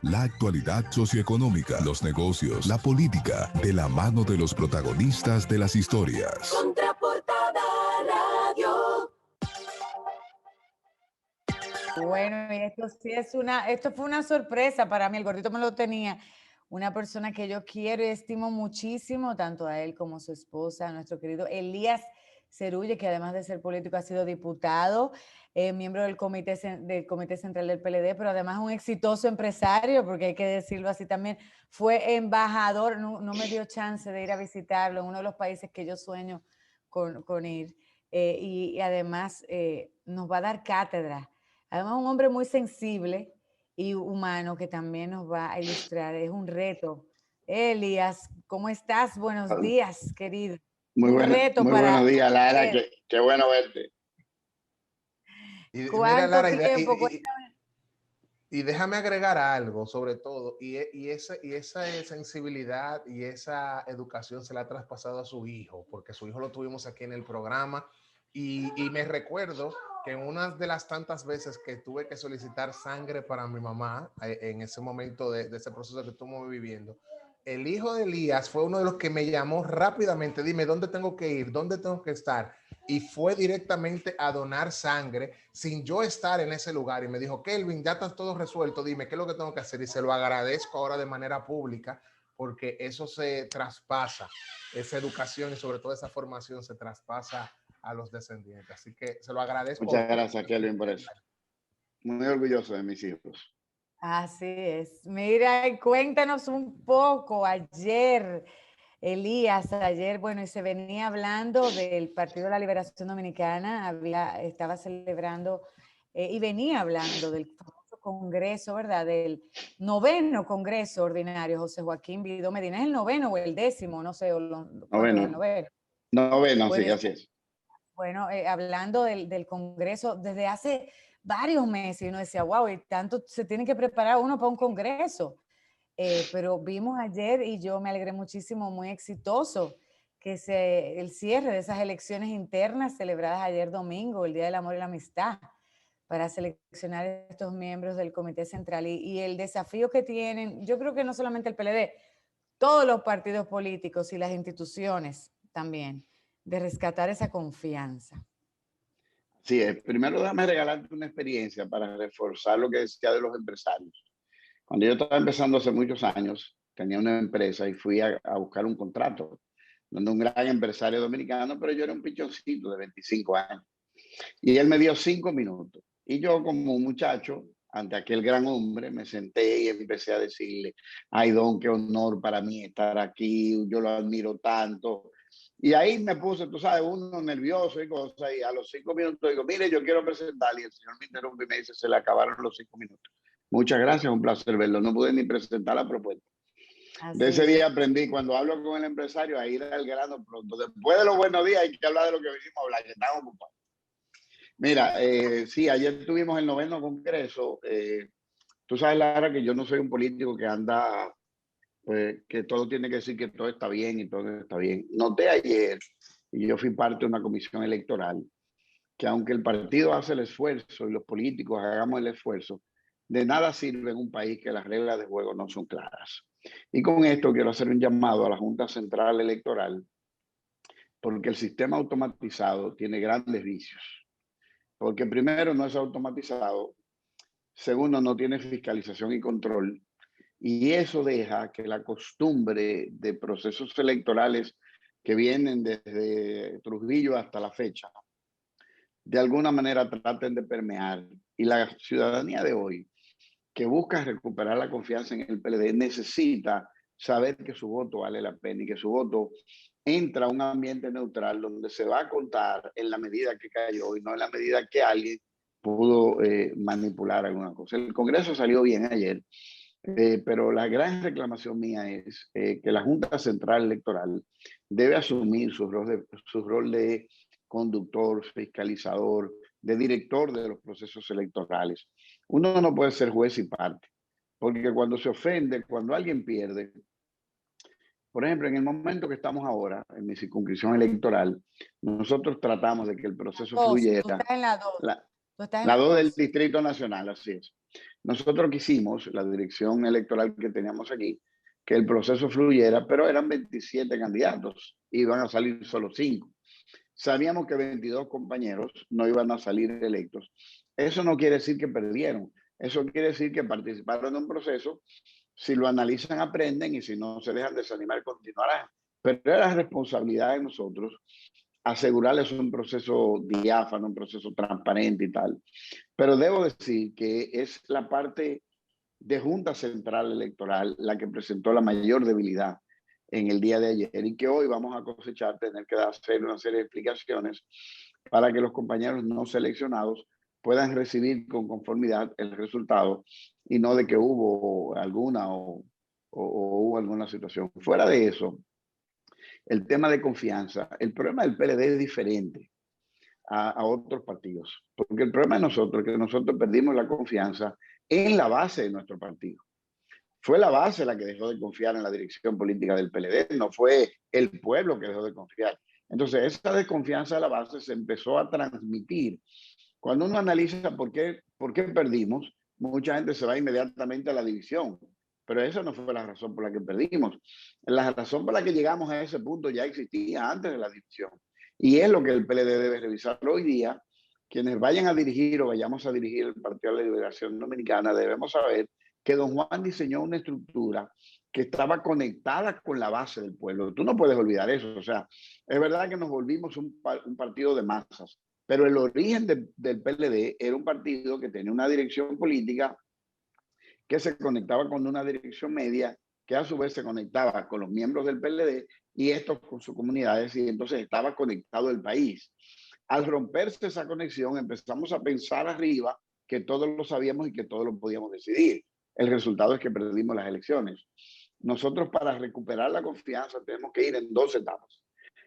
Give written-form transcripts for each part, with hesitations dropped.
La actualidad socioeconómica, los negocios, la política, de la mano de los protagonistas de las historias. Contraportada Radio. Bueno, y esto sí esto fue una sorpresa para mí, el gordito me lo tenía. Una persona que yo quiero y estimo muchísimo, tanto a él como a su esposa, nuestro querido Elías Cerulle, que además de ser político ha sido diputado, miembro del comité Central del PLD, pero además un exitoso empresario, porque hay que decirlo así también. Fue embajador, no me dio chance de ir a visitarlo en uno de los países que yo sueño con ir. Y además nos va a dar cátedra. Además, un hombre muy sensible y humano que también nos va a ilustrar. Es un reto. Elías, ¿cómo estás? Buenos días, querido. Muy Un reto muy para buenos días, Lara. usted. Qué bueno verte. Y mira, ¿Cuánto Lara, tiempo? y déjame agregar algo sobre todo, esa sensibilidad y esa educación se la ha traspasado a su hijo, porque su hijo lo tuvimos aquí en el programa y me recuerdo que en una de las tantas veces que tuve que solicitar sangre para mi mamá, en ese momento de ese proceso que estuvimos viviendo, el hijo de Elías fue uno de los que me llamó rápidamente, dime, ¿dónde tengo que ir? ¿Dónde tengo que estar? Y fue directamente a donar sangre sin yo estar en ese lugar. Y me dijo, Kelvin, ya está todo resuelto, dime, ¿qué es lo que tengo que hacer? Y se lo agradezco ahora de manera pública, porque eso se traspasa, esa educación y sobre todo esa formación se traspasa a los descendientes. Así que se lo agradezco. Muchas gracias, Kelvin, por eso. Muy orgulloso de mis hijos. Así es. Mira, y cuéntanos un poco. Ayer, Elías, bueno, y se venía hablando del Partido de la Liberación Dominicana, estaba celebrando y venía hablando del famoso Congreso, ¿verdad? Del 9º Congreso Ordinario, José Joaquín Vidó Medina. ¿Es el 9º o el 10º? No sé, ¿cuánto es el 9º? Noveno, Bueno, sí, así es. Bueno, hablando del Congreso, desde hace varios meses, y uno decía, wow, y tanto se tiene que preparar uno para un Congreso. Pero vimos ayer, y yo me alegré muchísimo, muy exitoso, que el cierre de esas elecciones internas celebradas ayer domingo, el Día del Amor y la Amistad, para seleccionar estos miembros del Comité Central. Y el desafío que tienen, yo creo que no solamente el PLD, todos los partidos políticos y las instituciones también, de rescatar esa confianza. Sí, primero déjame regalarte una experiencia para reforzar lo que decía de los empresarios. Cuando yo estaba empezando hace muchos años, tenía una empresa y fui a buscar un contrato donde un gran empresario dominicano, pero yo era un pichoncito de 25 años. Y él me dio 5 minutos. Y yo, como un muchacho, ante aquel gran hombre, me senté y empecé a decirle, ay, don, qué honor para mí estar aquí, yo lo admiro tanto. Y ahí me puse, tú sabes, uno nervioso y cosas, y a los 5 minutos digo, mire, yo quiero presentar, y el señor me interrumpe y me dice, se le acabaron los 5 minutos. Muchas gracias, un placer verlo. No pude ni presentar la propuesta. De ese día aprendí, cuando hablo con el empresario, a ir al grano pronto. Después de los buenos días hay que hablar de lo que venimos a hablar, que estamos ocupados. Mira, sí, ayer tuvimos el 9º Congreso. Tú sabes, Lara, que yo no soy un político que anda, pues, que todo tiene que decir que todo está bien y todo está bien. Noté ayer, y yo fui parte de una comisión electoral, que aunque el partido hace el esfuerzo y los políticos hagamos el esfuerzo, de nada sirve en un país que las reglas de juego no son claras. Y con esto quiero hacer un llamado a la Junta Central Electoral, porque el sistema automatizado tiene grandes vicios. Porque primero no es automatizado, segundo no tiene fiscalización y control, y eso deja que la costumbre de procesos electorales que vienen desde Trujillo hasta la fecha, de alguna manera traten de permear. Y la ciudadanía de hoy, que busca recuperar la confianza en el PLD, necesita saber que su voto vale la pena y que su voto entra a un ambiente neutral donde se va a contar en la medida que cayó y no en la medida que alguien pudo manipular alguna cosa. El Congreso salió bien ayer, pero la gran reclamación mía es que la Junta Central Electoral debe asumir su rol de conductor, fiscalizador, de director de los procesos electorales. Uno no puede ser juez y parte, porque cuando se ofende, cuando alguien pierde, por ejemplo, en el momento que estamos ahora, en mi circunscripción electoral, nosotros tratamos de que el proceso fluyera. Tú estás en la 2. Tú estás en La las 2 del dos. Distrito Nacional, así es. Nosotros quisimos, la dirección electoral que teníamos aquí, que el proceso fluyera, pero eran 27 candidatos, iban a salir solo 5. Sabíamos que 22 compañeros no iban a salir electos. Eso no quiere decir que perdieron, eso quiere decir que participaron en un proceso. Si lo analizan, aprenden, y si no se dejan desanimar, continuarán. Pero era responsabilidad de nosotros asegurarles un proceso diáfano, un proceso transparente y tal. Pero debo decir que es la parte de Junta Central Electoral la que presentó la mayor debilidad en el día de ayer, y que hoy vamos a cosechar, tener que hacer una serie de explicaciones para que los compañeros no seleccionados puedan recibir con conformidad el resultado, y no de que hubo alguna o hubo alguna situación. Fuera de eso, el tema de confianza, el problema del PLD es diferente a otros partidos, porque el problema de nosotros es que nosotros perdimos la confianza en la base de nuestro partido. Fue la base la que dejó de confiar en la dirección política del PLD, no fue el pueblo que dejó de confiar. Entonces, esa desconfianza de la base se empezó a transmitir. Cuando uno analiza por qué perdimos, mucha gente se va inmediatamente a la división, pero esa no fue la razón por la que perdimos. La razón por la que llegamos a ese punto ya existía antes de la división, y es lo que el PLD debe revisar hoy día. Quienes vayan a dirigir o vayamos a dirigir el Partido de la Liberación Dominicana, debemos saber que don Juan diseñó una estructura que estaba conectada con la base del pueblo. Tú no puedes olvidar eso. O sea, es verdad que nos volvimos un partido de masas, pero el origen del PLD era un partido que tenía una dirección política que se conectaba con una dirección media, que a su vez se conectaba con los miembros del PLD y estos con sus comunidades, y entonces estaba conectado el país. Al romperse esa conexión, empezamos a pensar arriba que todos lo sabíamos y que todos lo podíamos decidir. El resultado es que perdimos las elecciones. Nosotros, para recuperar la confianza, tenemos que ir en 2 etapas.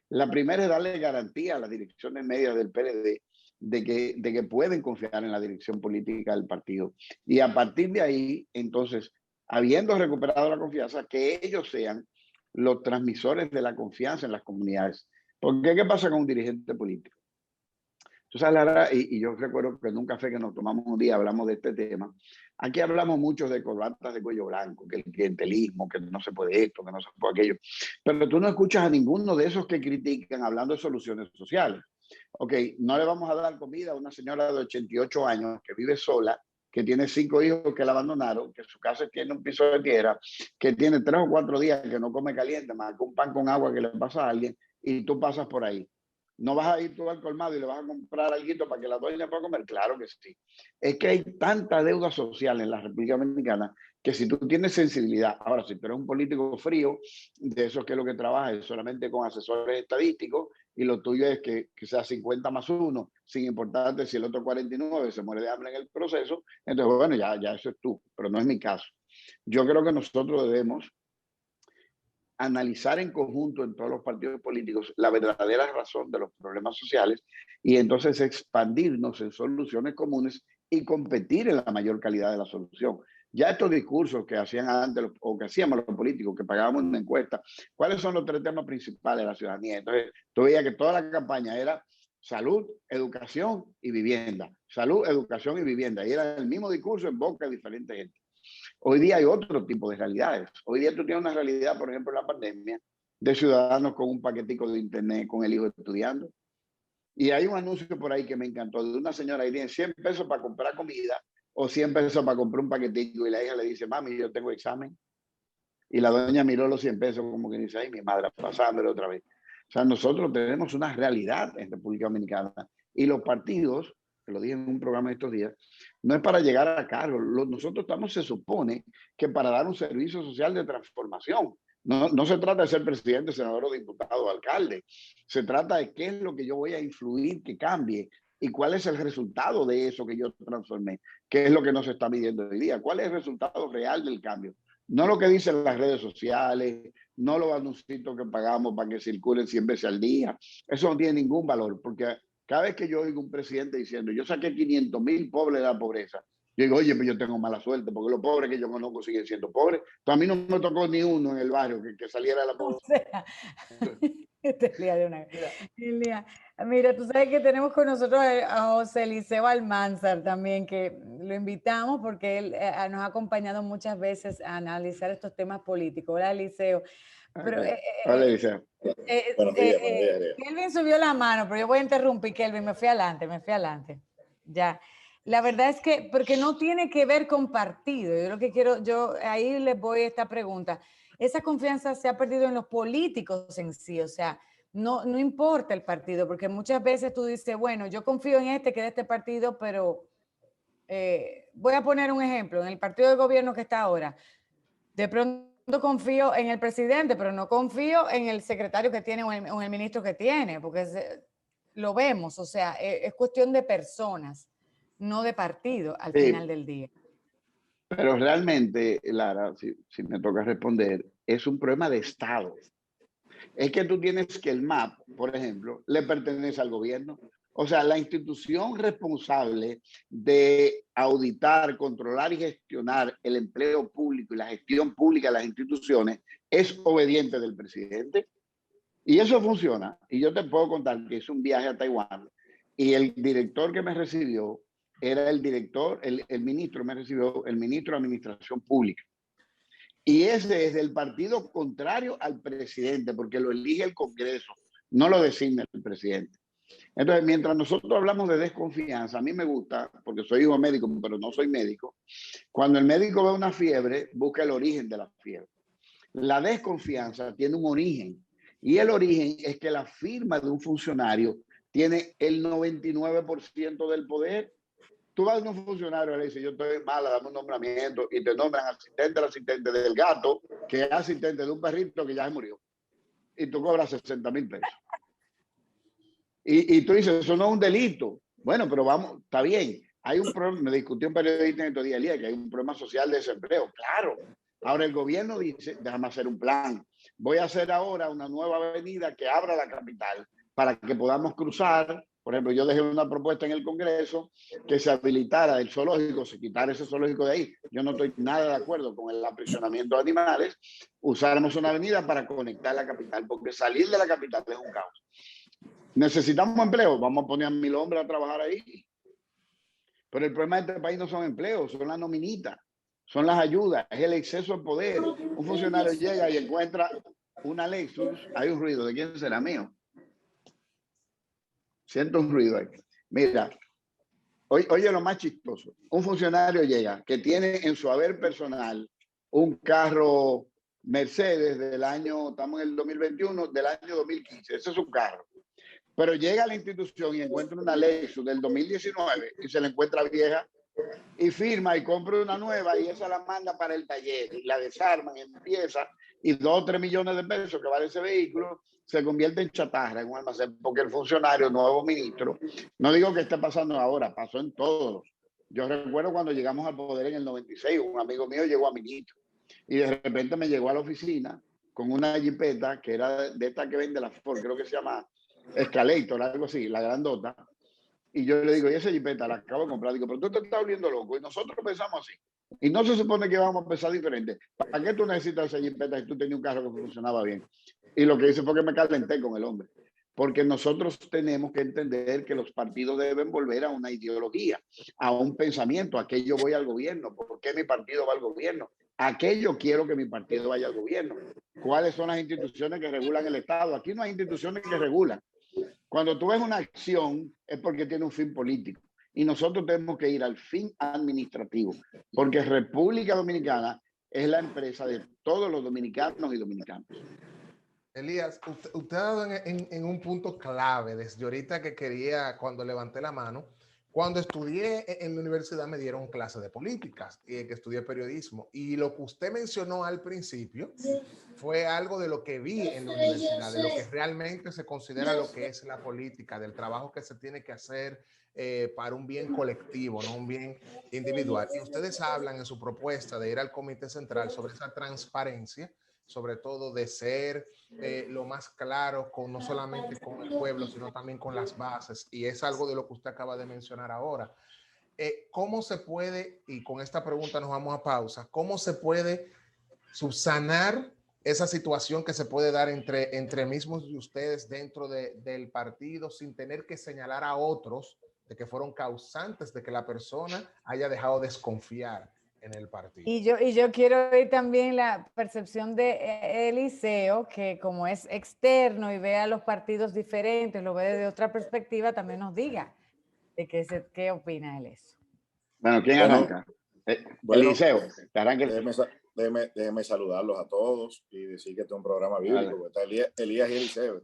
La primera es darle garantía a las direcciones medias del PLD de que pueden confiar en la dirección política del partido. Y a partir de ahí, entonces, habiendo recuperado la confianza, que ellos sean los transmisores de la confianza en las comunidades. Porque ¿qué pasa con un dirigente político? Tú sabes, Lara, y yo recuerdo que en un café que nos tomamos un día hablamos de este tema. Aquí hablamos mucho de corbatas de cuello blanco, que el clientelismo, que no se puede esto, que no se puede aquello. Pero tú no escuchas a ninguno de esos que critican hablando de soluciones sociales. Ok, no le vamos a dar comida a una señora de 88 años que vive sola, que tiene 5 hijos que la abandonaron, que su casa tiene un piso de tierra, que tiene 3 o 4 días que no come caliente, más que un pan con agua que le pasa a alguien, y tú pasas por ahí. ¿No vas a ir tú al colmado y le vas a comprar algo para que la doña pueda comer? Claro que sí. Es que hay tanta deuda social en la República Dominicana que si tú tienes sensibilidad, ahora si tú eres un político frío, de esos que es lo que trabaja es solamente con asesores estadísticos, y lo tuyo es que sea 50 más 1, sin importarte si el otro 49 se muere de hambre en el proceso, entonces bueno, ya eso es tú, pero no es mi caso. Yo creo que nosotros debemos analizar en conjunto en todos los partidos políticos la verdadera razón de los problemas sociales, y entonces expandirnos en soluciones comunes y competir en la mayor calidad de la solución. Ya estos discursos que hacían antes o que hacíamos los políticos, que pagábamos una encuesta, ¿cuáles son los 3 temas principales de la ciudadanía? Entonces tú veías que toda la campaña era salud, educación y vivienda. Salud, educación y vivienda. Y era el mismo discurso en boca de diferentes gente. Hoy día hay otro tipo de realidades. Hoy día tú tienes una realidad, por ejemplo, en la pandemia, de ciudadanos con un paquetico de internet, con el hijo estudiando. Y hay un anuncio por ahí que me encantó, de una señora ahí tiene 100 pesos para comprar comida o 100 pesos para comprar un paquetico, y la hija le dice, mami, yo tengo examen. Y la doña miró los 100 pesos como que dice, ay, mi madre, pasándole otra vez. O sea, nosotros tenemos una realidad en República Dominicana, y los partidos, que lo dije en un programa estos días, no es para llegar a cargo. Nosotros estamos, se supone, que para dar un servicio social de transformación. No se trata de ser presidente, senador o diputado o alcalde. Se trata de qué es lo que yo voy a influir que cambie y cuál es el resultado de eso que yo transformé. ¿Qué es lo que nos está midiendo hoy día? ¿Cuál es el resultado real del cambio? No lo que dicen las redes sociales, no los anuncios que pagamos para que circulen 100 veces al día. Eso no tiene ningún valor, porque cada vez que yo oigo un presidente diciendo, yo saqué 500,000 pobres de la pobreza, yo digo, oye, pues yo tengo mala suerte, porque los pobres que yo conozco siguen siendo pobres. Entonces, a mí no me tocó ni uno en el barrio que saliera de la pobreza. O sea, este día de una... Mira, Elia, Mira, tú sabes que tenemos con nosotros a José Eliseo Almanzar también, que lo invitamos porque él nos ha acompañado muchas veces a analizar estos temas políticos. Hola, Eliseo. Pero Ok. Hola, dice. Buenos días, buenos días, Ariel. Kelvin subió la mano, pero yo voy a interrumpir, Kelvin, me fui adelante. Ya. La verdad es que, porque no tiene que ver con partido. Yo lo que quiero, yo ahí les voy a esta pregunta. Esa confianza se ha perdido en los políticos en sí, o sea, no importa el partido, porque muchas veces tú dices, bueno, yo confío en este que es de este partido, pero voy a poner un ejemplo, en el partido de gobierno que está ahora, de pronto confío en el presidente, pero no confío en el secretario que tiene o en el ministro que tiene, porque lo vemos, o sea, es cuestión de personas, no de partido al Sí, final del día. pero realmente, Lara, si me toca responder, es un problema de Estado. Es que tú tienes que el MAP, por ejemplo, le pertenece al gobierno. O sea, la institución responsable de auditar, controlar y gestionar el empleo público y la gestión pública de las instituciones es obediente del presidente. Y eso funciona. Y yo te puedo contar que hice un viaje a Taiwán y el director que me recibió era el director, el ministro me recibió, el ministro de Administración Pública. Y ese es del partido contrario al presidente, porque lo elige el Congreso, no lo designa el presidente. Entonces, mientras nosotros hablamos de desconfianza, a mí me gusta, porque soy hijo médico, pero no soy médico, cuando el médico ve una fiebre, busca el origen de la fiebre. La desconfianza tiene un origen, y el origen es que la firma de un funcionario tiene el 99% del poder. Tú vas a un funcionario y le dices, yo estoy mala, dame un nombramiento, y te nombran asistente del gato, que es asistente de un perrito que ya se murió. Y tú cobras 60,000 pesos. Y tú dices, eso no es un delito. Bueno, pero vamos, está bien. Hay un problema, me discutió un periodista en estos días, que hay un problema social de desempleo. Claro. Ahora el gobierno dice, déjame hacer un plan. Voy a hacer ahora una nueva avenida que abra la capital para que podamos cruzar. Por ejemplo, yo dejé una propuesta en el Congreso que se habilitara el zoológico, se quitara ese zoológico de ahí. Yo no estoy nada de acuerdo con el aprisionamiento de animales. Usáramos una avenida para conectar la capital, porque salir de la capital es un caos. Necesitamos empleo, vamos a poner a 1,000 hombres a trabajar ahí. Pero el problema de este país no son empleos, son las nominitas, son las ayudas, es el exceso de poder. Un funcionario llega y encuentra una Lexus, hay un ruido, ¿de quién será? Mío. Siento un ruido ahí. Mira, oye lo más chistoso, un funcionario llega que tiene en su haber personal un carro Mercedes del año, estamos en el 2021, del año 2015, ese es su carro. Pero llega a la institución y encuentra una Lexus del 2019 y se la encuentra vieja y firma y compra una nueva y esa la manda para el taller y la desarman, empieza y 2 o 3 millones de pesos que vale ese vehículo se convierte en chatarra en un almacén porque el funcionario, nuevo ministro, no digo que esté pasando ahora, pasó en todos. Yo recuerdo cuando llegamos al poder en el 96, un amigo mío llegó a ministro y de repente me llegó a la oficina con una jipeta que era de esta que vende la Ford, creo que se llama Escalator, algo así, la grandota. Y yo le digo, y esa jipeta la acabo de comprar. Digo, pero tú te estás volviendo loco. Y nosotros pensamos así. Y no se supone que vamos a pensar diferente. ¿Para qué tú necesitas esa jipeta si tú tenías un carro que funcionaba bien? Y lo que hice fue que me calenté con el hombre. Porque nosotros tenemos que entender que los partidos deben volver a una ideología, a un pensamiento. ¿A qué yo voy al gobierno? ¿Por qué mi partido va al gobierno? ¿A qué yo quiero que mi partido vaya al gobierno? ¿Cuáles son las instituciones que regulan el Estado? Aquí no hay instituciones que regulan. Cuando tú ves una acción es porque tiene un fin político y nosotros tenemos que ir al fin administrativo porque República Dominicana es la empresa de todos los dominicanos y dominicanas. Elías, usted ha dado en un punto clave desde ahorita que quería, cuando levanté la mano. Cuando estudié en la universidad me dieron clases de políticas y que estudié periodismo. Y lo que usted mencionó al principio fue algo de lo que vi en la universidad, de lo que realmente se considera lo que es la política, del trabajo que se tiene que hacer para un bien colectivo, no un bien individual. Y ustedes hablan en su propuesta de ir al Comité Central sobre esa transparencia, sobre todo de ser lo más claro, no solamente con el pueblo, sino también con las bases. Y es algo de lo que usted acaba de mencionar ahora. ¿Cómo se puede, y con esta pregunta nos vamos a pausa, cómo se puede subsanar esa situación que se puede dar entre mismos de ustedes dentro del partido sin tener que señalar a otros de que fueron causantes de que la persona haya dejado de desconfiar en el partido. Y yo quiero ver también la percepción de Eliseo, que como es externo y ve a los partidos diferentes, lo ve desde otra perspectiva, también nos diga de qué opina él eso. Bueno, ¿quién Bueno, arranca? Bueno, Eliseo, que arranque. déjeme saludarlos a todos y decir que este es un programa bíblico, porque está Elías y Eliseo.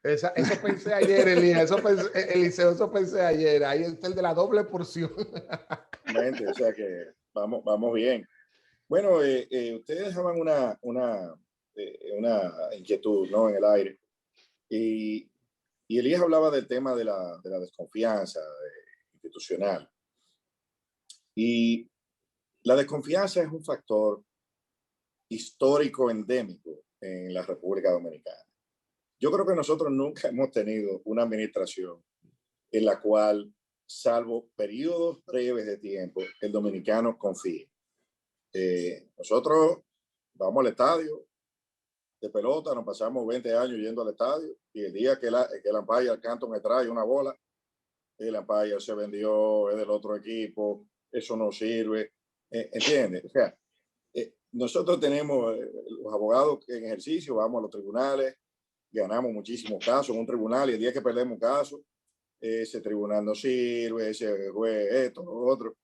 Eso pensé ayer, Elías, Eliseo, eso pensé ayer. Ahí está el de la doble porción. O sea que vamos bien. Bueno, ustedes dejaban una inquietud, ¿no?, en el aire. Y Elías hablaba del tema de la desconfianza institucional. Y la desconfianza es un factor histórico endémico en la República Dominicana. Yo creo que nosotros nunca hemos tenido una administración en la cual, salvo periodos breves de tiempo, el dominicano confíe. Nosotros vamos al estadio de pelota, nos pasamos 20 años yendo al estadio, y el día que el umpire al canto me trae una bola, el umpire se vendió, es del otro equipo, eso no sirve, ¿entiendes? O sea, nosotros tenemos los abogados en ejercicio, vamos a los tribunales, ganamos muchísimos casos en un tribunal, y el día que perdemos un caso, ese tribunal no sirve, ese juez esto, lo otro,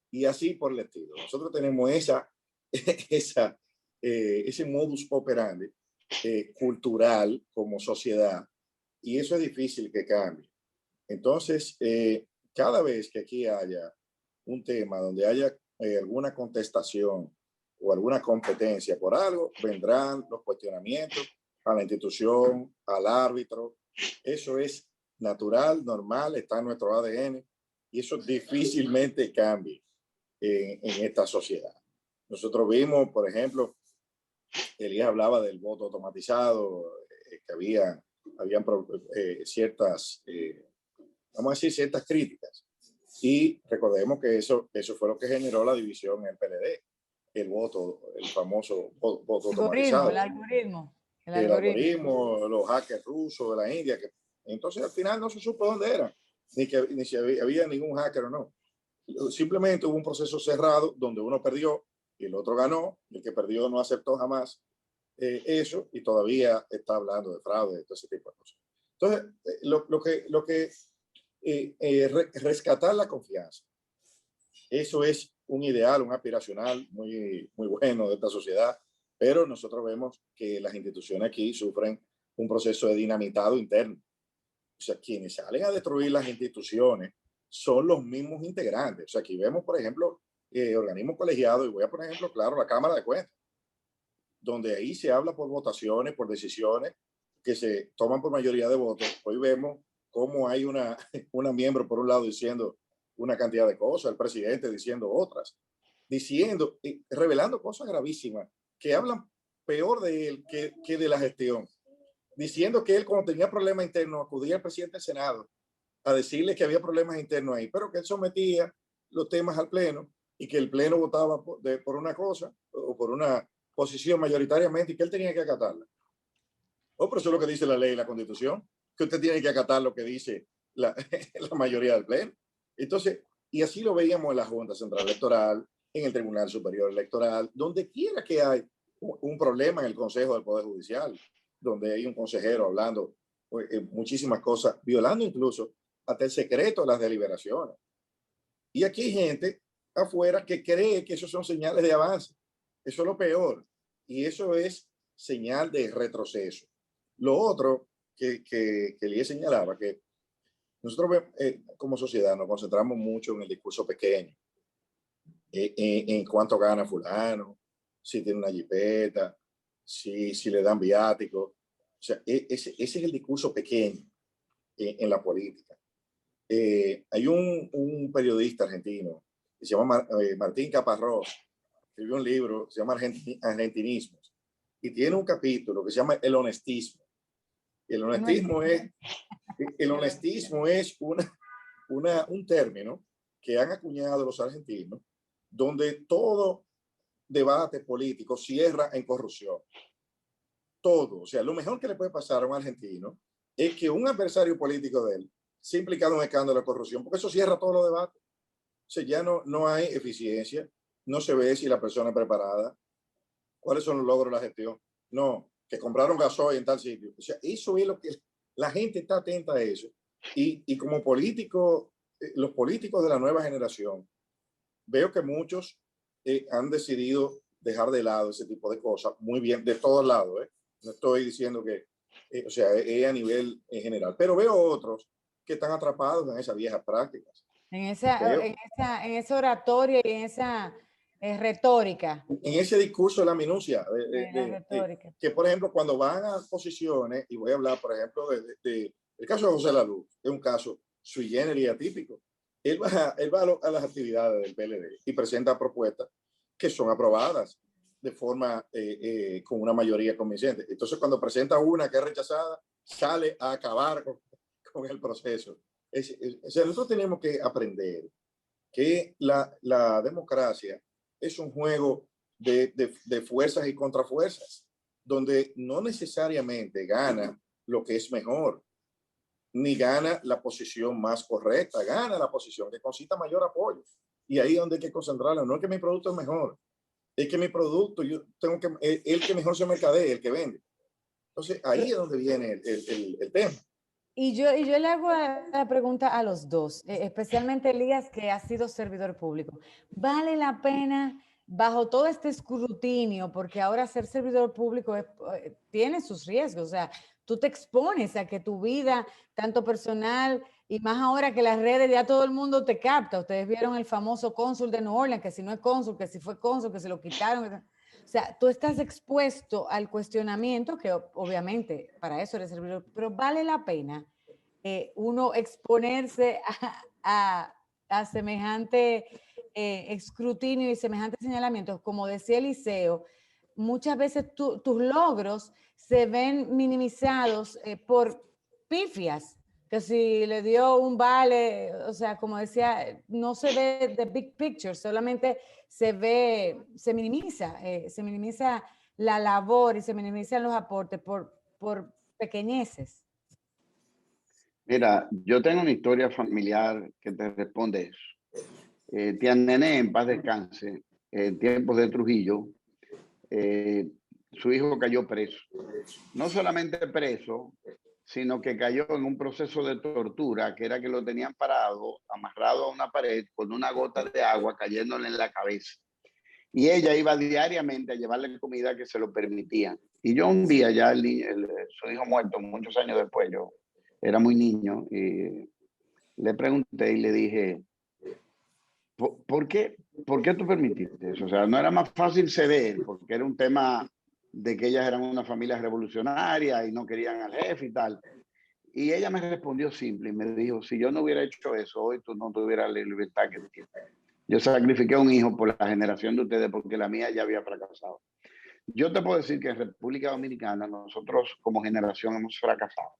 y así por el estilo. Nosotros tenemos ese modus operandi cultural como sociedad, y eso es difícil que cambie. Entonces, cada vez que aquí haya un tema donde haya alguna contestación o alguna competencia por algo, vendrán los cuestionamientos a la institución, al árbitro. Eso es natural, normal, está en nuestro ADN, y eso difícilmente cambie en esta sociedad. Nosotros vimos, por ejemplo, Elías hablaba del voto automatizado, que habían ciertas, vamos a decir, ciertas críticas. Y recordemos que eso fue lo que generó la división en el PLD, el famoso voto automatizado. El algoritmo. El algoritmo, los hackers rusos de la India. Entonces, al final no se supo dónde era, ni si había ningún hacker o no. Simplemente hubo un proceso cerrado donde uno perdió y el otro ganó, y el que perdió no aceptó jamás eso, y todavía está hablando de fraude, de todo ese tipo de cosas. Entonces, rescatar la confianza, eso es un ideal, un aspiracional muy, muy bueno de esta sociedad, pero nosotros vemos que las instituciones aquí sufren un proceso de dinamitado interno. O sea, quienes salen a destruir las instituciones son los mismos integrantes. O sea, aquí vemos, por ejemplo, organismos colegiados, y voy a poner ejemplo claro, la Cámara de Cuentas, donde ahí se habla por votaciones, por decisiones que se toman por mayoría de votos. Hoy vemos cómo hay una miembro por un lado diciendo una cantidad de cosas, el presidente diciendo otras, revelando cosas gravísimas que hablan peor de él que de la gestión, diciendo que él, cuando tenía problemas internos, acudía al presidente del Senado a decirle que había problemas internos ahí, pero que él sometía los temas al pleno, y que el pleno votaba por una cosa o por una posición mayoritariamente, y que él tenía que acatarla. Pero eso es lo que dice la ley y la Constitución, que usted tiene que acatar lo que dice la mayoría del pleno. Entonces, y así lo veíamos en la Junta Central Electoral, en el Tribunal Superior Electoral, donde quiera que hay un problema en el Consejo del Poder Judicial, donde hay un consejero hablando muchísimas cosas, violando incluso hasta el secreto de las deliberaciones. Y aquí hay gente afuera que cree que esos son señales de avance. Eso es lo peor. Y eso es señal de retroceso. Lo otro que Elías señalaba, que nosotros como sociedad nos concentramos mucho en el discurso pequeño, en cuánto gana fulano, si tiene una jipeta, si le dan viático. O sea, ese es el discurso pequeño en la política. Hay un periodista argentino que se llama Martín Caparrós, escribió un libro que se llama Argentinismos, y tiene un capítulo que se llama El honestismo. El honestismo es un término que han acuñado los argentinos, donde todo debate político cierra en corrupción. todo. O sea, lo mejor que le puede pasar a un argentino es que un adversario político de él se ha implicado en un escándalo de corrupción, porque eso cierra todos los debates. O sea, ya no hay eficiencia, no se ve si la persona es preparada, cuáles son los logros de la gestión. No, que compraron gasoil en tal sitio. O sea, eso es lo que la gente está atenta a eso. Y como político, los políticos de la nueva generación, veo que muchos han decidido dejar de lado ese tipo de cosas, muy bien, de todos lados. No estoy diciendo que, o sea, es a nivel en general, pero veo otros que están atrapados en esas viejas prácticas. En esa oratoria y en esa retórica. En ese discurso de la minucia, retórica. que por ejemplo, cuando van a posiciones, y voy a hablar, por ejemplo, el caso de José Laluz, es un caso sui generis atípico. Él va a las actividades del PLD y presenta propuestas que son aprobadas de forma con una mayoría convincente. Entonces, cuando presenta una que es rechazada, sale a acabar con el proceso. O sea, nosotros tenemos que aprender que la democracia es un juego de fuerzas y contrafuerzas, donde no necesariamente gana lo que es mejor, ni gana la posición más correcta, gana la posición que concita mayor apoyo. Y ahí es donde hay que concentrarlo. No es que mi producto es mejor, es que mi producto, yo tengo que, el que mejor se mercadee, el que vende. Entonces, ahí es donde viene el tema. Y yo le hago la pregunta a los dos, especialmente Elías, que ha sido servidor público. ¿Vale la pena, bajo todo este escrutinio, porque ahora ser servidor público tiene sus riesgos? O sea, tú te expones a que tu vida, tanto personal y más ahora que las redes, ya todo el mundo te capta. Ustedes vieron el famoso cónsul de New Orleans, que si no es cónsul, que si fue cónsul, que se lo quitaron. O sea, tú estás expuesto al cuestionamiento, que obviamente para eso eres servidor, pero vale la pena uno exponerse a semejante escrutinio y semejante señalamientos. Como decía Eliseo, muchas veces tus logros se ven minimizados por pifias, que si le dio un vale, o sea, como decía, no se ve the big picture, solamente se minimiza la labor y se minimizan los aportes por pequeñeces. Mira, yo tengo una historia familiar que te responde eso. Tía Nené, en paz descanse, en tiempos de Trujillo, su hijo cayó preso. No solamente preso, sino que cayó en un proceso de tortura, que era que lo tenían parado, amarrado a una pared, con una gota de agua cayéndole en la cabeza. Y ella iba diariamente a llevarle comida que se lo permitían. Y yo un día, ya su hijo muerto, muchos años después, yo era muy niño, y le pregunté y le dije, ¿por qué tú permitiste eso? O sea, no era más fácil ceder, porque era un tema de que ellas eran una familia revolucionaria y no querían al jefe y tal. Y ella me respondió simple y me dijo, si yo no hubiera hecho eso, hoy tú no tuvieras la libertad que tienes. Yo sacrifiqué a un hijo por la generación de ustedes porque la mía ya había fracasado. Yo te puedo decir que en República Dominicana nosotros como generación hemos fracasado.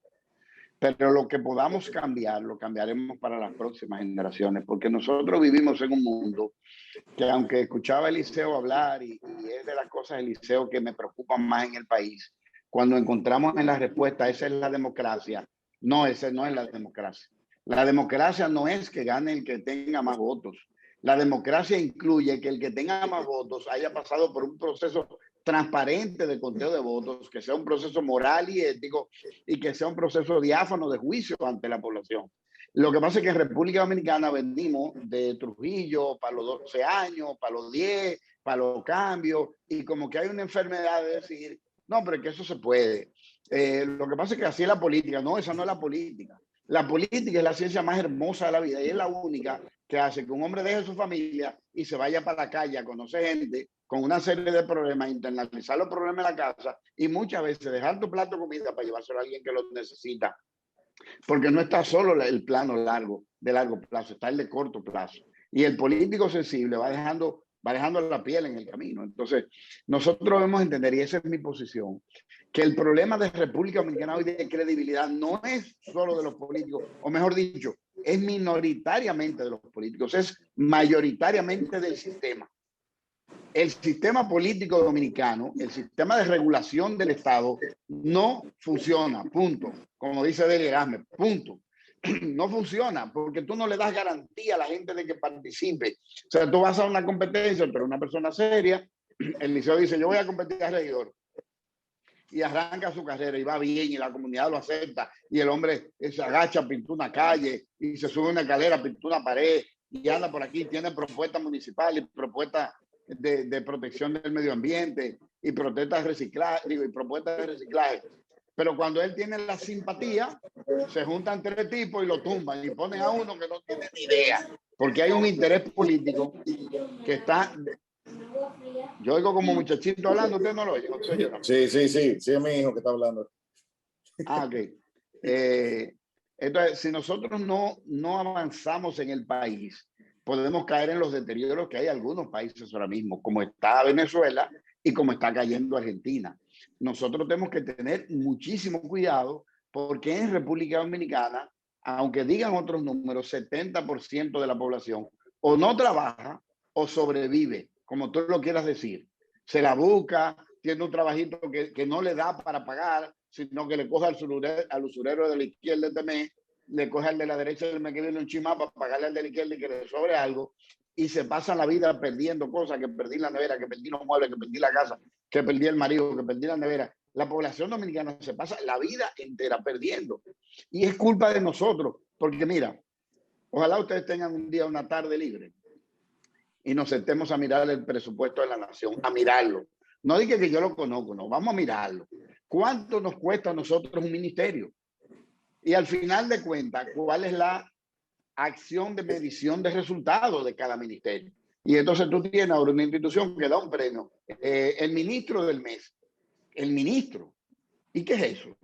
Pero lo que podamos cambiar, lo cambiaremos para las próximas generaciones, porque nosotros vivimos en un mundo que, aunque escuchaba a Eliseo hablar, y es de las cosas, Eliseo, que me preocupan más en el país, cuando encontramos en la respuesta, esa es la democracia. No, esa no es la democracia. La democracia no es que gane el que tenga más votos. La democracia incluye que el que tenga más votos haya pasado por un proceso transparente de conteo de votos, que sea un proceso moral y ético y que sea un proceso diáfano de juicio ante la población. Lo que pasa es que en República Dominicana venimos de Trujillo para los 12 años, para los 10, para los cambios, y como que hay una enfermedad de decir, no, pero es que eso se puede. Lo que pasa es que así es la política. No, esa no es la política. La política es la ciencia más hermosa de la vida y es la única que hace que un hombre deje su familia y se vaya para la calle a conocer gente con una serie de problemas, internalizar los problemas en la casa y muchas veces dejar tu plato de comida para llevárselo a alguien que lo necesita. Porque no está solo el plano de largo plazo, está el de corto plazo. Y el político sensible va dejando la piel en el camino. Entonces, nosotros debemos entender, y esa es mi posición, que el problema de República Dominicana hoy de credibilidad no es solo de los políticos, o mejor dicho, es minoritariamente de los políticos, es mayoritariamente del sistema. el sistema político dominicano, el sistema de regulación del Estado no funciona, punto. Como dice Delia Erasme, punto. No funciona porque tú no le das garantía a la gente de que participe. O sea, tú vas a una competencia entre una persona seria, el liceo dice, yo voy a competir a regidor. Y arranca su carrera y va bien y la comunidad lo acepta. Y el hombre se agacha, pinta una calle y se sube una escalera, pinta una pared y anda por aquí, tiene propuestas municipales, propuestas de protección del medio ambiente y protestas de reciclaje, y propuestas de reciclaje. Pero cuando él tiene la simpatía, se juntan 3 tipos y lo tumban y ponen a uno que no tiene ni idea, porque hay un interés político que está... Yo oigo como muchachito hablando, ¿usted no lo oye? ¿No soy yo, no? Sí, es mi hijo que está hablando. Ah, ok. Entonces, si nosotros no avanzamos en el país, podemos caer en los deterioros que hay en algunos países ahora mismo, como está Venezuela y como está cayendo Argentina. Nosotros tenemos que tener muchísimo cuidado porque en República Dominicana, aunque digan otros números, 70% de la población o no trabaja o sobrevive, como tú lo quieras decir. Se la busca, tiene un trabajito que no le da para pagar, sino que le coge al usurero de la izquierda este mes, le coge al de la derecha del mes que viene un chimá para pagarle al de la izquierda y que le sobre algo, y se pasa la vida perdiendo cosas, que perdí la nevera, que perdí los muebles, que perdí la casa, que perdí el marido, que perdí la nevera. La población dominicana se pasa la vida entera perdiendo. Y es culpa de nosotros, porque mira, ojalá ustedes tengan un día, una tarde libre, y nos sentemos a mirar el presupuesto de la nación, a mirarlo. No dije que yo lo conozco, no, vamos a mirarlo. ¿Cuánto nos cuesta a nosotros un ministerio? Y al final de cuentas, ¿cuál es la acción de medición de resultados de cada ministerio? Y entonces tú tienes ahora una institución que da un premio, el ministro del mes, el ministro. ¿Y qué es eso?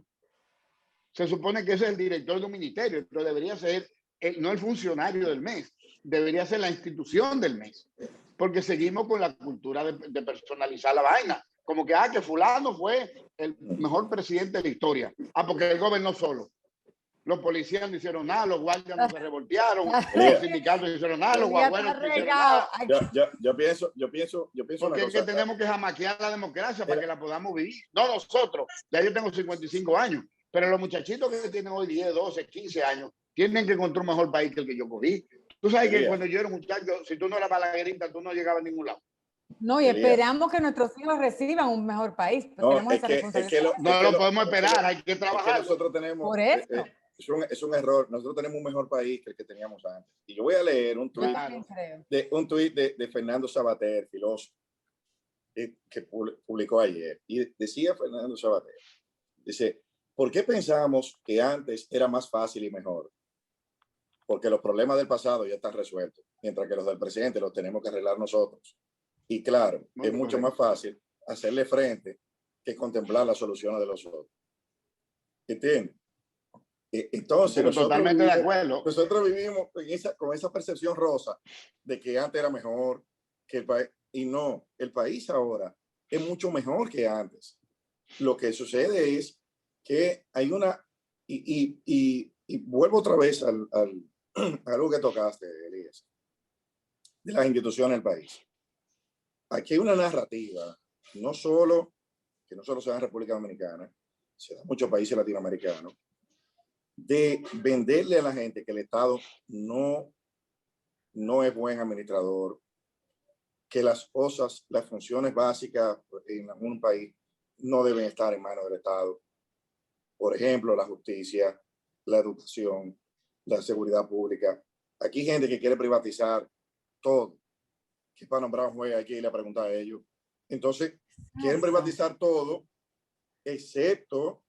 Se supone que ese es el director de un ministerio, pero debería ser no el funcionario del mes, debería ser la institución del mes, porque seguimos con la cultura de personalizar la vaina, como que, que fulano fue el mejor presidente de la historia, porque él gobernó solo. Los policías no hicieron nada, los guardias no se revoltearon, los sindicatos no hicieron nada, los guagüeros no hicieron nada. Yo pienso porque es que tenemos que jamaquear la democracia para que la podamos vivir. No nosotros, ya yo tengo 55 años, pero los muchachitos que tienen hoy 10, 12, 15 años, tienen que encontrar un mejor país que el que yo cogí. Tú sabes que cuando yo era un muchacho, si tú no eras balaguerita, tú no llegabas a ningún lado. No, y esperamos que nuestros hijos reciban un mejor país. No, tenemos esa responsabilidad. No lo podemos esperar, hay que trabajar. Nosotros tenemos... Por eso. Es un error. Nosotros tenemos un mejor país que el que teníamos antes. Y yo voy a leer un tuit de Fernando Sabater, filósofo, que publicó ayer. Y decía Fernando Sabater, dice, ¿por qué pensábamos que antes era más fácil y mejor? Porque los problemas del pasado ya están resueltos, mientras que los del presente los tenemos que arreglar nosotros. Y claro, es mucho más fácil hacerle frente que contemplar las soluciones de los otros. ¿Entiendes? Entonces, totalmente de acuerdo. Nosotros vivimos con esa percepción rosa de que antes era mejor que el país. Y no, el país ahora es mucho mejor que antes. Lo que sucede es que hay una... Y vuelvo otra vez a algo que tocaste, Elías, de las instituciones del país. Aquí hay una narrativa, no solo sea en República Dominicana, se da en muchos países latinoamericanos, de venderle a la gente que el Estado no es buen administrador, que las funciones básicas en un país no deben estar en manos del Estado. Por ejemplo, la justicia, la educación, la seguridad pública. Aquí hay gente que quiere privatizar todo. Que para nombrar un juez hay que irle a preguntar a ellos. Entonces, quieren privatizar todo, excepto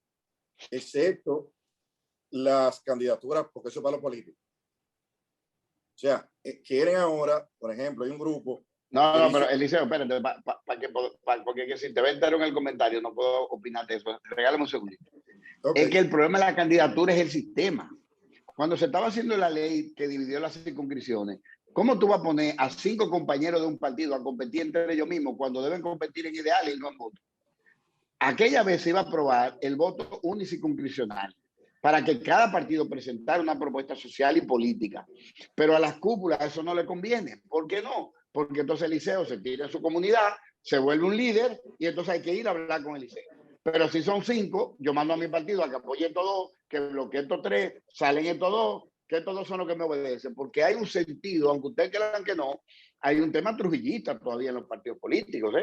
las candidaturas, porque eso es para los políticos. O sea, quieren ahora, por ejemplo, hay un grupo... No, pero Eliseo, espérate, porque si te ves entero en el comentario, no puedo opinar de eso. Regálame un segundito. Okay. Es que el problema de la candidatura es el sistema. Cuando se estaba haciendo la ley que dividió las circunscripciones, ¿cómo tú vas a poner a 5 compañeros de un partido a competir entre ellos mismos cuando deben competir en ideales y no en votos? Aquella vez se iba a aprobar el voto unicircunscripcional. para que cada partido presentara una propuesta social y política. Pero a las cúpulas eso no le conviene. ¿Por qué no? Porque entonces el liceo se tira en su comunidad, se vuelve un líder y entonces hay que ir a hablar con el liceo. Pero si son 5, yo mando a mi partido a que apoye estos 2, que bloquee estos 3, salen estos 2, que estos 2 son los que me obedecen. Porque hay un sentido, aunque ustedes crean que no, hay un tema trujillista todavía en los partidos políticos.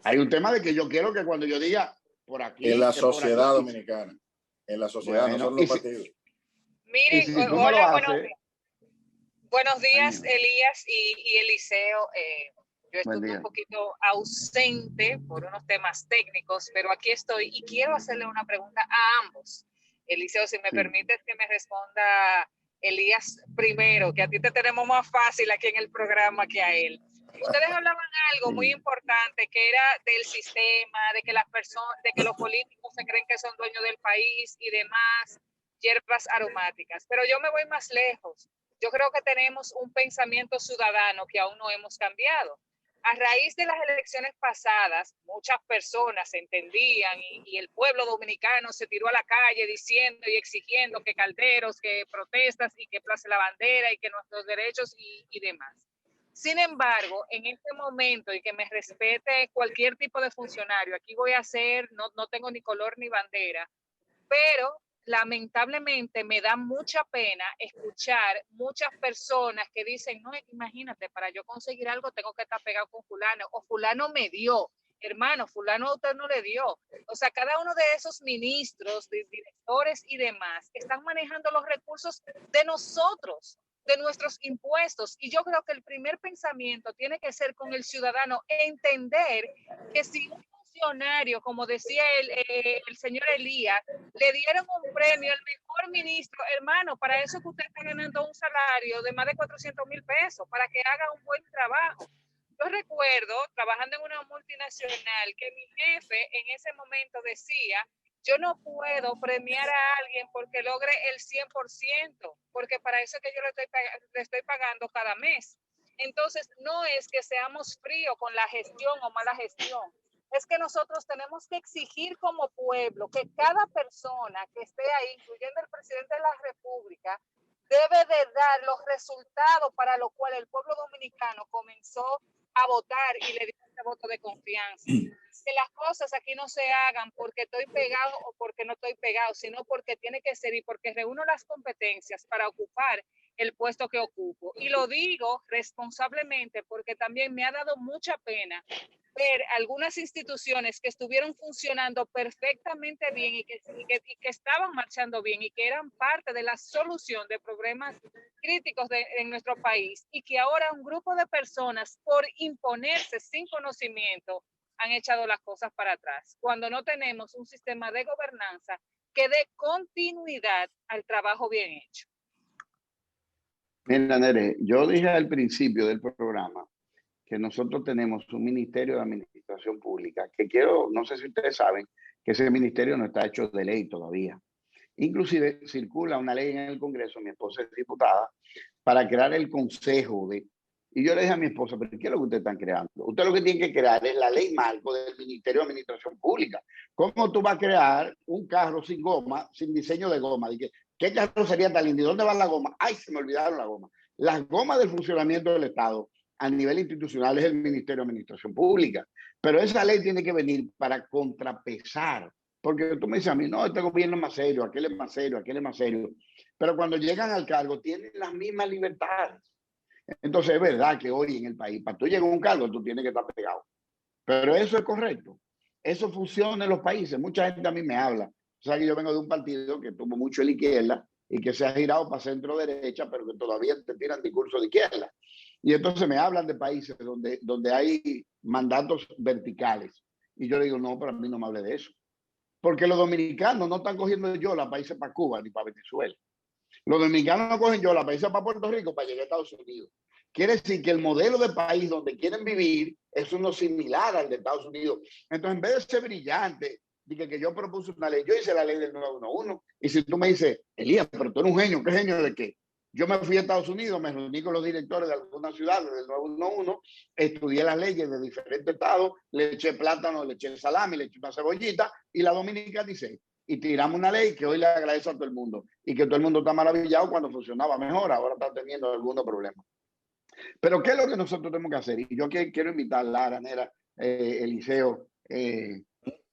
Hay un tema de que yo quiero que cuando yo diga por aquí. En la sociedad dominicana. En la sociedad, bueno, no son los partidos. Miren, si hola, buenos días, Elías y Eliseo. Yo estuve un poquito ausente por unos temas técnicos, pero aquí estoy y quiero hacerle una pregunta a ambos. Eliseo, si me permites que me responda Elías primero, que a ti te tenemos más fácil aquí en el programa que a él. Ustedes hablaban algo muy importante, que era del sistema, de que las personas, de que los políticos se creen que son dueños del país y demás, hierbas aromáticas. Pero yo me voy más lejos. Yo creo que tenemos un pensamiento ciudadano que aún no hemos cambiado. A raíz de las elecciones pasadas, muchas personas entendían y el pueblo dominicano se tiró a la calle diciendo y exigiendo que calderos, que protestas y que place la bandera y que nuestros derechos y demás. Sin embargo, en este momento, y que me respete cualquier tipo de funcionario, aquí voy a hacer, no tengo ni color ni bandera, pero lamentablemente me da mucha pena escuchar muchas personas que dicen, no, imagínate, para yo conseguir algo tengo que estar pegado con fulano, o fulano me dio. Hermano, fulano a usted no le dio. O sea, cada uno de esos ministros, de directores y demás, están manejando los recursos de nosotros, de nuestros impuestos. Y yo creo que el primer pensamiento tiene que ser con el ciudadano, entender que si un funcionario, como decía el señor Elías, le dieron un premio al mejor ministro, hermano, para eso que usted está ganando un salario de más de 400,000 pesos, para que haga un buen trabajo. Yo recuerdo, trabajando en una multinacional, que mi jefe en ese momento decía, yo no puedo premiar a alguien porque logre el 100%, porque para eso es que yo le estoy pagando cada mes. Entonces, no es que seamos fríos con la gestión o mala gestión, es que nosotros tenemos que exigir como pueblo que cada persona que esté ahí, incluyendo el presidente de la República, debe de dar los resultados para los cuales el pueblo dominicano comenzó a votar y le dio ese voto de confianza. Que las cosas aquí no se hagan porque estoy pegado o porque no estoy pegado, sino porque tiene que ser y porque reúno las competencias para ocupar el puesto que ocupo. Y lo digo responsablemente porque también me ha dado mucha pena ver algunas instituciones que estuvieron funcionando perfectamente bien y que estaban marchando bien y que eran parte de la solución de problemas críticos en nuestro país, y que ahora un grupo de personas, por imponerse sin conocimiento, han echado las cosas para atrás, cuando no tenemos un sistema de gobernanza que dé continuidad al trabajo bien hecho. Mira, Nere, yo dije al principio del programa que nosotros tenemos un Ministerio de Administración Pública, que no sé si ustedes saben, que ese ministerio no está hecho de ley todavía. Inclusive circula una ley en el Congreso, mi esposa es diputada, para crear el consejo de... Y yo le dije a mi esposa, pero ¿qué es lo que ustedes están creando? Usted lo que tiene que crear es la ley marco del Ministerio de Administración Pública. ¿Cómo tú vas a crear un carro sin goma, sin diseño de goma? Dije, ¿qué carro sería tan lindo? ¿Y dónde va la goma? ¡Ay, se me olvidaron la goma! Las gomas del funcionamiento del Estado a nivel institucional es el Ministerio de Administración Pública. Pero esa ley tiene que venir para contrapesar. Porque tú me dices a mí, no, este gobierno es más serio, aquel es más serio, aquel es más serio. Pero cuando llegan al cargo tienen las mismas libertades. Entonces es verdad que hoy en el país, para tú llegar a un cargo, tú tienes que estar pegado. Pero eso es correcto. Eso funciona en los países. Mucha gente a mí me habla. O sea, que yo vengo de un partido que tuvo mucho en la izquierda y que se ha girado para centro derecha, pero que todavía te tiran discurso de izquierda. Y entonces me hablan de países donde hay mandatos verticales. Y yo le digo, no, pero a mí no me hable de eso. Porque los dominicanos no están cogiendo yola para irse para Cuba ni para Venezuela. Los dominicanos no cogen yola para irse para Puerto Rico para llegar a Estados Unidos. Quiere decir que el modelo de país donde quieren vivir es uno similar al de Estados Unidos. Entonces, en vez de ser brillante, dije que yo propuse una ley, yo hice la ley del 911. Y si tú me dices, Elías, pero tú eres un genio, ¿qué genio de qué? Yo me fui a Estados Unidos, me reuní con los directores de algunas ciudades del 911, estudié las leyes de diferentes estados, le eché plátano, le eché salami, le eché una cebollita, y la dominicana dice, y tiramos una ley que hoy le agradece a todo el mundo y que todo el mundo está maravillado cuando funcionaba mejor, ahora está teniendo algunos problemas. Pero ¿qué es lo que nosotros tenemos que hacer? Y yo quiero invitar a Lara, Nera, Eliseo,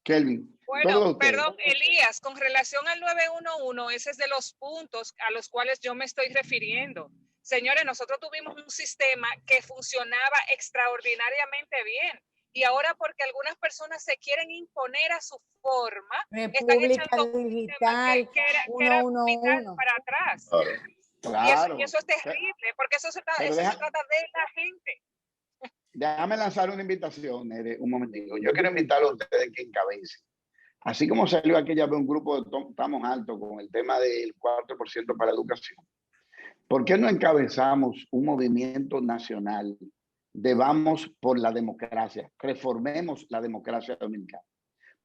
Kelvin. Bueno, perdón, Elías, con relación al 911, ese es de los puntos a los cuales yo me estoy refiriendo. Señores, nosotros tuvimos un sistema que funcionaba extraordinariamente bien. Y ahora porque algunas personas se quieren imponer a su forma, República están echando Digital, que era vital para atrás. Claro. Y eso es terrible, porque eso se trata de la gente. Déjame lanzar una invitación, Nere, un momentito. Yo quiero invitarlos a ustedes que encabecen. Así como salió aquella vez un grupo de Estamos Altos con el tema del 4% para educación, ¿por qué no encabezamos un movimiento nacional de vamos por la democracia? Reformemos la democracia dominicana.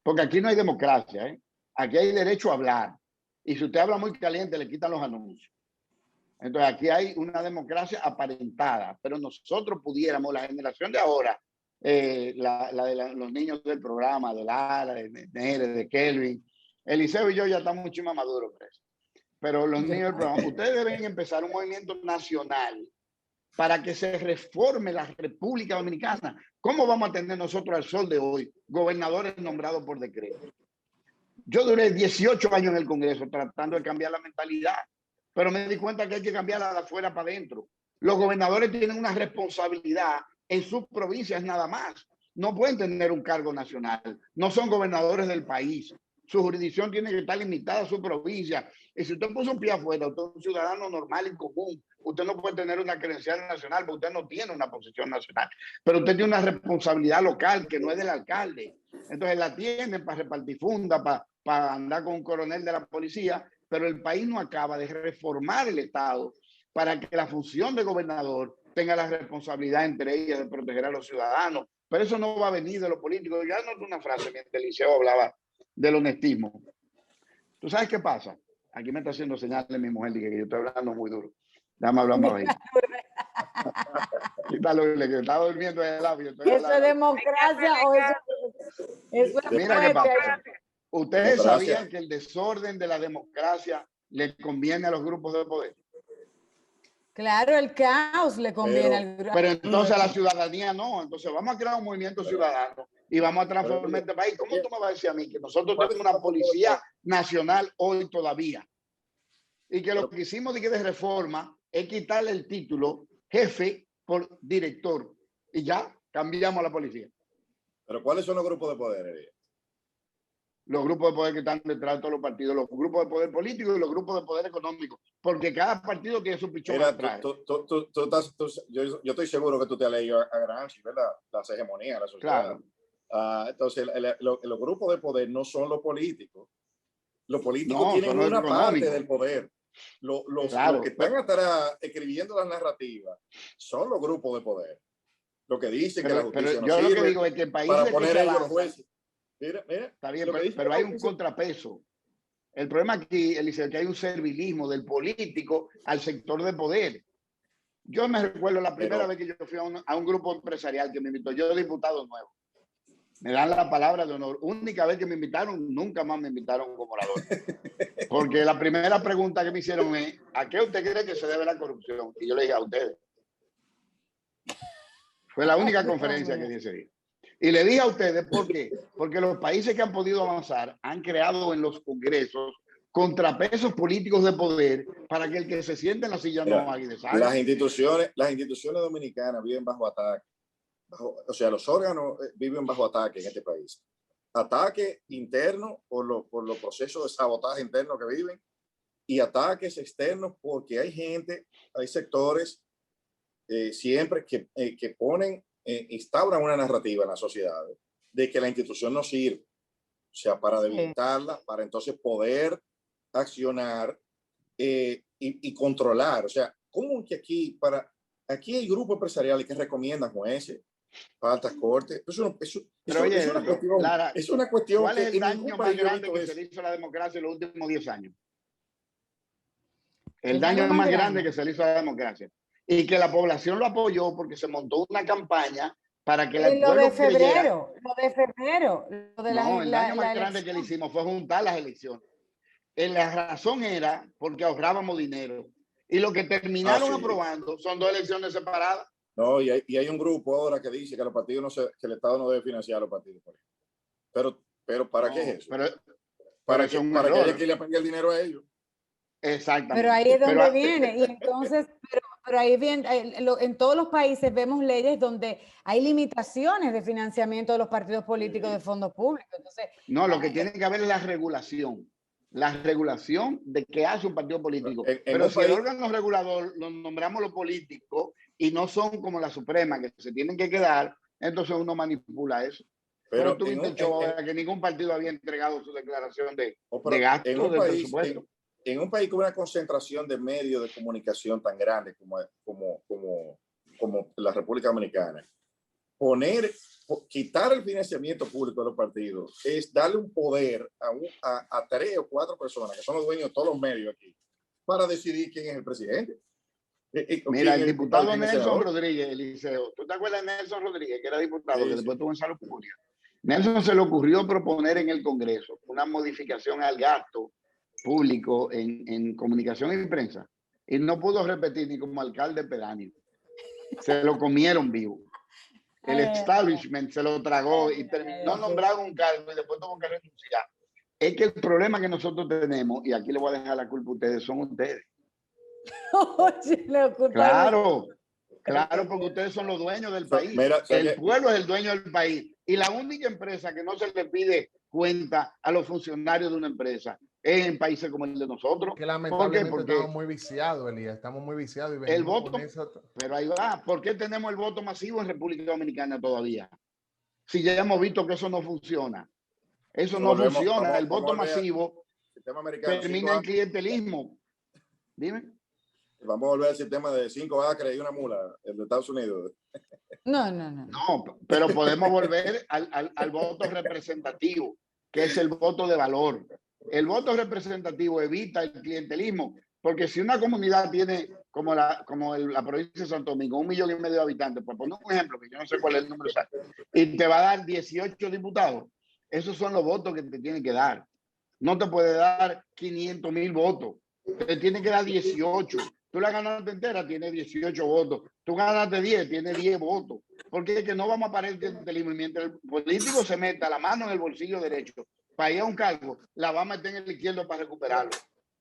Porque aquí no hay democracia, ¿eh? Aquí hay derecho a hablar. Y si usted habla muy caliente, le quitan los anuncios. Entonces aquí hay una democracia aparentada, pero nosotros pudiéramos, la generación de ahora, los niños del programa, de Lara, de Nere, de Kelvin, Eliseo y yo ya estamos mucho más maduros, pero los niños del programa, ustedes deben empezar un movimiento nacional para que se reforme la República Dominicana. ¿Cómo vamos a tener nosotros al sol de hoy gobernadores nombrados por decreto? Yo duré 18 años en el Congreso tratando de cambiar la mentalidad, pero me di cuenta que hay que cambiarla de afuera para adentro. Los gobernadores tienen una responsabilidad en sus provincias nada más. No pueden tener un cargo nacional. No son gobernadores del país. Su jurisdicción tiene que estar limitada a su provincia. Y si usted puso un pie afuera, usted es un ciudadano normal y común. Usted no puede tener una credencial nacional porque usted no tiene una posición nacional. Pero usted tiene una responsabilidad local que no es del alcalde. Entonces la tienen para repartir funda, para andar con un coronel de la policía, pero el país no acaba de reformar el Estado para que la función de gobernador tenga la responsabilidad entre ellas de proteger a los ciudadanos. Pero eso no va a venir de los políticos. Ya no es una frase mientras Eliseo hablaba del honestismo. ¿Tú sabes qué pasa? Aquí me está haciendo señales mi mujer, que yo estoy hablando muy duro. Déjame hablar más bajito. Quítalo, que estaba durmiendo en el labio. ¿Eso es democracia o eso es Mira qué pasa. Ustedes sabían que el desorden de la democracia le conviene a los grupos de poder. Claro, el caos le conviene al grupo. Pero entonces a la ciudadanía no. Entonces vamos a crear un movimiento ciudadano y vamos a transformar este país. ¿Cómo tú me vas a decir a mí que nosotros tenemos una policía nacional hoy todavía? Y que lo que hicimos de reforma es quitarle el título jefe por director. Y ya cambiamos la policía. ¿Pero cuáles son los grupos de poder, Elías? Los grupos de poder que están detrás de todos los partidos, los grupos de poder político y los grupos de poder económico, porque cada partido tiene su pichón atrás. Yo estoy seguro que tú te has leído a Gramsci, ¿verdad? Las hegemonías, la sociedad. Claro. Entonces, los grupos de poder no son los políticos. Los políticos tienen una parte del poder. Los que están atrás escribiendo las narrativas son los grupos de poder. Lo que dicen que la justicia no sirve, lo que digo es que el país para poner ellos los jueces. Mira, está bien, pero hay un contrapeso. El problema aquí, Eliseo, es que hay un servilismo del político al sector de poder. Yo me recuerdo la primera vez que yo fui a un grupo empresarial que me invitó, yo diputado nuevo. Me dan la palabra de honor. Única vez que me invitaron, nunca más me invitaron como orador. Porque la primera pregunta que me hicieron es, ¿a qué usted cree que se debe la corrupción? Y yo le dije, a ustedes. Fue la única conferencia que di ese día. Y le dije a ustedes, ¿por qué? Porque los países que han podido avanzar han creado en los congresos contrapesos políticos de poder para que el que se siente en la silla no haga de sangre. Las instituciones dominicanas viven bajo ataque. O sea, los órganos viven bajo ataque en este país. Ataque interno por los procesos de sabotaje interno que viven y ataques externos porque hay gente, hay sectores siempre que ponen, instauran una narrativa en la sociedad de que la institución no sirve. O sea, para debilitarla, para entonces poder accionar y controlar. O sea, ¿cómo que aquí hay grupos empresariales que recomiendan jueces para altas cortes? Es una cuestión. ¿Cuál es el daño más grande que se le hizo a la democracia en los últimos 10 años? El daño más grande que se le hizo a la democracia. Y que la población lo apoyó porque se montó una campaña para que Lo pueblo de creyera. febrero, lo de febrero, lo de No, el daño más grande elección. que le hicimos fue juntar las elecciones. La razón era porque ahorrábamos dinero. Y lo que terminaron sí. aprobando son 2 elecciones separadas. No, y hay un grupo ahora que dice que los partidos no que el Estado no debe financiar a los partidos. Pero ¿para qué es eso? Para que haya que le pague el dinero a ellos. Exactamente. Pero ahí es donde viene. Y entonces, pero ahí viene, en todos los países vemos leyes donde hay limitaciones de financiamiento de los partidos políticos de fondos públicos. Entonces, no, lo que tiene que haber es la regulación. La regulación de qué hace un partido político. Pero si el órgano regulador lo nombramos los políticos y no son como la Suprema, que se tienen que quedar, entonces uno manipula eso. Pero tú viste que ningún partido había entregado su declaración de gasto de presupuesto. En un país con una concentración de medios de comunicación tan grande como la República Dominicana, quitar el financiamiento público de los partidos es darle un poder a 3 o 4 personas que son los dueños de todos los medios aquí para decidir quién es el presidente. Mira, el diputado Nelson Rodríguez, Eliseo, ¿tú te acuerdas de Nelson Rodríguez, que era diputado, que después tuvo en salud pública? Nelson se le ocurrió proponer en el Congreso una modificación al gasto público en comunicación y prensa y no pudo repetir ni como alcalde pedáneo. Se lo comieron vivo. El establishment se lo tragó y terminó nombrando un cargo y después tuvo que renunciar. Es que el problema que nosotros tenemos, y aquí le voy a dejar la culpa a ustedes, son ustedes. Claro, porque ustedes son los dueños del país. El pueblo es el dueño del país. Y la única empresa que no se le pide cuenta a los funcionarios de una empresa es en países como el de nosotros. Que lamentablemente estamos muy viciados, Elías. Estamos muy viciados. Y el voto, pero ahí va. ¿Por qué tenemos el voto masivo en República Dominicana todavía? Si ya hemos visto que eso no funciona. Eso no funciona. El voto masivo termina en clientelismo. Dime. Vamos a volver al sistema de 5 acres y una mula, el de Estados Unidos. No, pero podemos volver al voto representativo, que es el voto de valor. El voto representativo evita el clientelismo, porque si una comunidad tiene, como la provincia de Santo Domingo, 1,5 millones de habitantes, por poner un ejemplo, que yo no sé cuál es el número exacto, y te va a dar 18 diputados, esos son los votos que te tienen que dar. No te puede dar 500,000 votos, te tiene que dar 18. Tú la ganaste entera, tiene 18 votos. Tú ganaste 10, tiene 10 votos. Porque es que no vamos a parar el clientelismo. Mientras el político se meta la mano en el bolsillo derecho para ir a un cargo, la va a meter en el izquierdo para recuperarlo.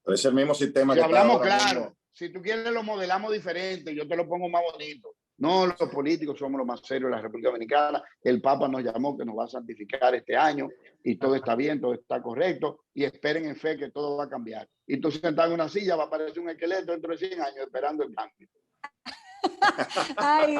Pero es el mismo sistema que hablamos claro. Si tú quieres lo modelamos diferente, yo te lo pongo más bonito. No, los políticos somos los más serios de la República Dominicana. El Papa nos llamó que nos va a santificar este año y todo está bien, todo está correcto y esperen en fe que todo va a cambiar. Y tú sentado en una silla va a aparecer un esqueleto dentro de 100 años esperando el cambio. Ay,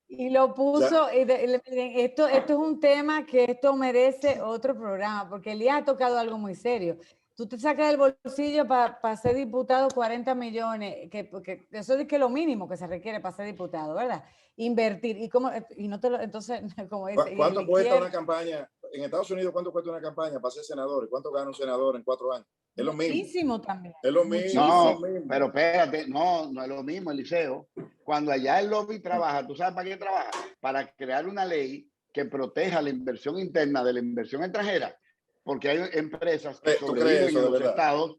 y lo puso, esto es un tema que esto merece otro programa, porque Elías ha tocado algo muy serio. Tú te sacas del bolsillo para ser diputado 40 millones, porque eso es que lo mínimo que se requiere para ser diputado, ¿verdad? Invertir. Y no te lo, entonces, como dice, ¿cuánto cuesta una campaña? En Estados Unidos, ¿cuánto cuesta una campaña para ser senador? ¿Cuánto gana un senador en 4 años? Es lo mismo. Muchísimo también. Es lo mismo. No, pero espérate, no es lo mismo, Eliseo. Cuando allá el lobby trabaja, ¿tú sabes para qué trabaja? Para crear una ley que proteja la inversión interna de la inversión extranjera. Porque hay empresas que sobreviven en los estados,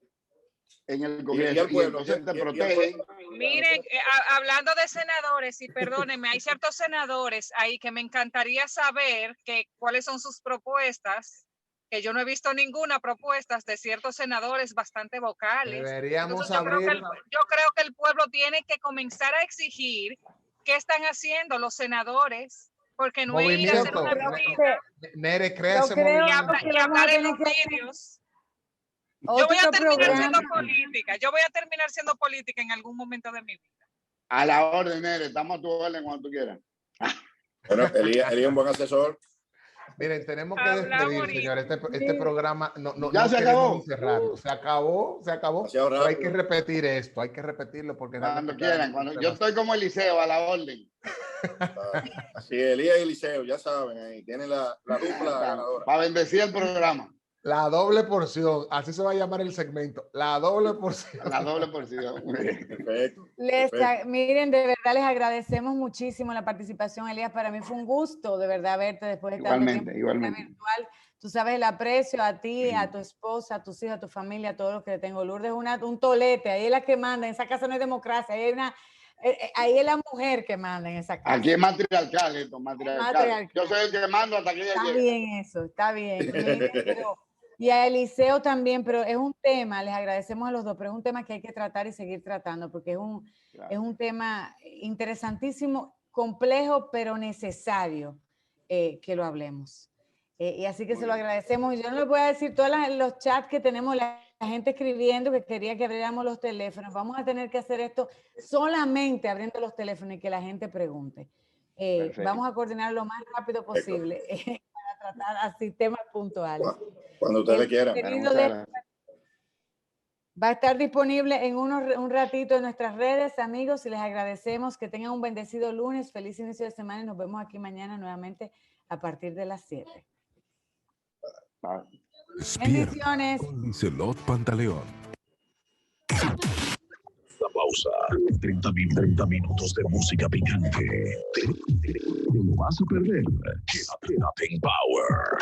en el gobierno, y entonces te protegen. Miren, hablando de senadores, y perdónenme, hay ciertos senadores ahí que me encantaría saber cuáles son sus propuestas, que yo no he visto ninguna propuesta de ciertos senadores bastante vocales. Deberíamos yo creo que el pueblo tiene que comenzar a exigir qué están haciendo los senadores, porque no es ir a hacer una visita. Nere, crece y hablar en los medios. Yo voy a terminar siendo política. Yo voy a terminar siendo política en algún momento de mi vida. A la orden, Nere. Estamos a tu orden cuando tú quieras. Bueno, Elías es un buen asesor. Miren, tenemos que despedir, señores. Este programa no ya se acabó. Cerrarlo. Se acabó. Pero hay que repetir esto, hay que repetirlo porque cuando quieran. Yo estoy como Eliseo, a la orden. Así, Elías y Eliseo, ya saben, ahí tienen la dupla ganadora. Para bendecir el programa. La doble porción, así se va a llamar el segmento. La doble porción. La doble porción. Perfecto. Miren, de verdad les agradecemos muchísimo la participación, Elías. Para mí fue un gusto, de verdad, verte después de tanto tiempo virtual. Tú sabes el aprecio a ti, a tu esposa, a tus hijos, a tu familia, a todos los que le tengo. Lourdes es un tolete, ahí es la que manda. En esa casa no hay democracia, ahí es la mujer que manda en esa casa. Aquí es matriarcal esto, matriarcal. Yo soy el que mando hasta que ella llegue. Está bien eso, está bien. Y a Eliseo también, pero es un tema, les agradecemos a los dos, pero es un tema que hay que tratar y seguir tratando, porque es un tema interesantísimo, complejo, pero necesario que lo hablemos. Y así que se lo agradecemos. Yo no les voy a decir todos los chats que tenemos, la gente escribiendo que quería que abriéramos los teléfonos. Vamos a tener que hacer esto solamente abriendo los teléfonos y que la gente pregunte. Vamos a coordinar lo más rápido posible para tratar así temas puntuales. Cuando ustedes quieran. Va a estar disponible en un ratito en nuestras redes, amigos, y les agradecemos que tengan un bendecido lunes, feliz inicio de semana y nos vemos aquí mañana nuevamente a partir de las 7. Bendiciones. Con Liselot Pantaleón. La pausa. 30 minutos de música picante. Te lo vas a perder. Quédate en Power.